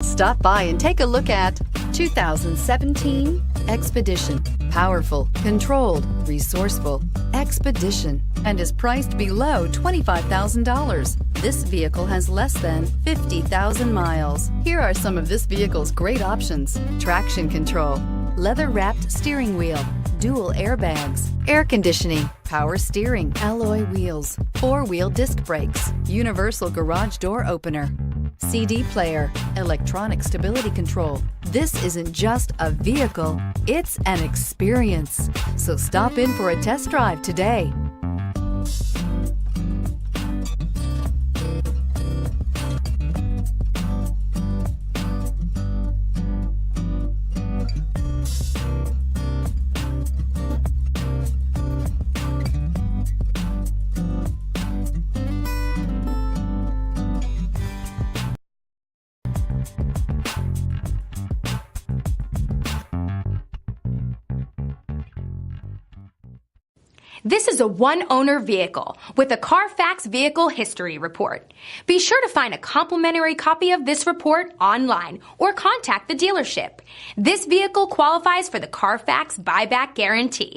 Stop by and take a look at 2017 Expedition. Powerful, controlled, resourceful. Expedition, and is priced below $25,000. This vehicle has less than 50,000 miles. Here are some of this vehicle's great options: traction control, leather-wrapped steering wheel, dual airbags, air conditioning, power steering, alloy wheels, four-wheel disc brakes, universal garage door opener, CD player, electronic stability control. This isn't just a vehicle, it's an experience. So stop in for a test drive today. This is a one-owner vehicle with a Carfax Vehicle History Report. Be sure to find a complimentary copy of this report online or contact the dealership. This vehicle qualifies for the Carfax Buyback Guarantee.